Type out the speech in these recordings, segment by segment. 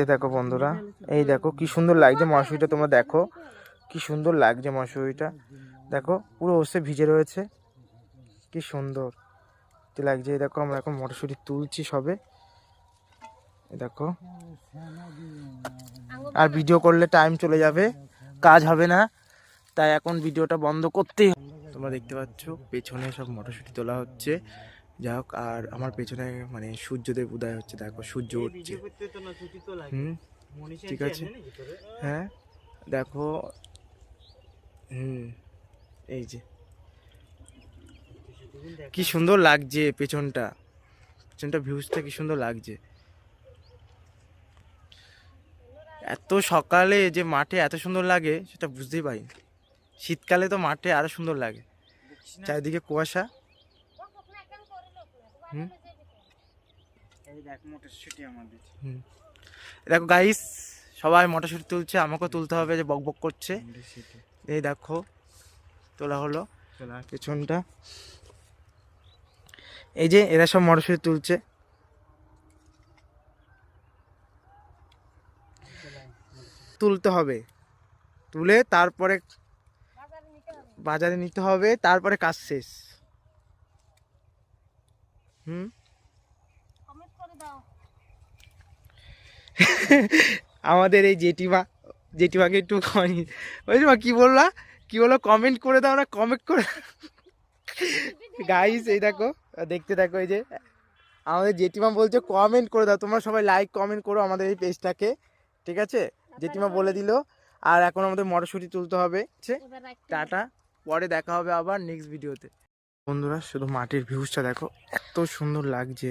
এই দেখো বন্ধুরা, এই দেখো কি সুন্দর লাগছে মটরশুঁটিটা, তোমরা দেখো কি সুন্দর লাগছে মটরশুঁটিটা। দেখো পুরো ওসে ভিজে রয়েছে, কি সুন্দর লাগছে। এই দেখো আমরা এখন মটরশুঁটি তুলছি সবে। এই দেখো, আর ভিডিও করলে টাইম চলে যাবে, কাজ হবে না, তাই এখন ভিডিওটা বন্ধ করতেই। তোমরা দেখতে পাচ্ছ পেছনে সব মটরশুঁটি তোলা হচ্ছে। যাই হোক, আর আমার পেছনে মানে সূর্যদেব উদয় হচ্ছে, দেখো সূর্য উঠছে। ঠিক আছে, হ্যাঁ দেখো, এই যে কি সুন্দর লাগছে পেছনটা, পেছনটা ভিউজটা কি সুন্দর লাগছে। এত সকালে যে মাঠে এত সুন্দর লাগে সেটা বুঝতেই পারি। শীতকালে তো মাঠে আরো সুন্দর লাগে, চারিদিকে কুয়াশা। দেখো গাইস, সবাই মটরশুঁটি তুলছে, আমাকেও তুলতে হবে, যে বক বক করছে। এই দেখো তোলা হলো পেছনটা, এই যে এরা সব মটরশুঁটি তুলছে। তুলতে হবে, তুলে তারপরে বাজারে নিতে হবে, তারপরে কাজ শেষ। আমাদের এই জেঠিমাকে একটু মা কি বললা, কি বললো, কমেন্ট করে দাও না, কমেন্ট করে। গাইস এই দেখো, দেখতে দেখো, এই যে আমাদের জেঠিমা বলছে কমেন্ট করে দাও, তোমরা সবাই লাইক কমেন্ট করো আমাদের এই পেজটাকে, ঠিক আছে? জেঠিমা বলে দিল। আর এখন আমাদের মটরশুঁটি তুলতে হবে। টাটা, পরে দেখা হবে আবার নেক্সট ভিডিওতে। বন্ধুরা শুধু মাটির ভিউজটা দেখো, এত সুন্দর লাগছে,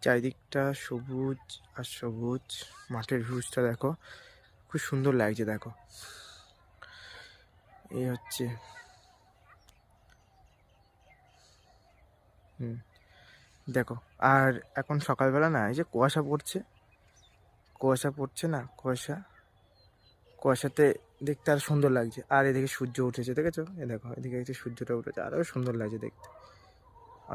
চারিদিকটা সবুজ আর সবুজ। মাঠের ভিউজটা দেখো, খুব সুন্দর লাগছে। দেখো এই হচ্ছে, দেখো। আর এখন সকালবেলা না, এই যে কুয়াশা পড়ছে, কুয়াশা পড়ছে না, কুয়াশাতে দেখতে আর সুন্দর লাগছে। আর এদিকে সূর্য উঠেছে, দেখেছো? এ দেখো, এদিকে সূর্যটা উঠেছে, আরও সুন্দর লাগছে দেখতে।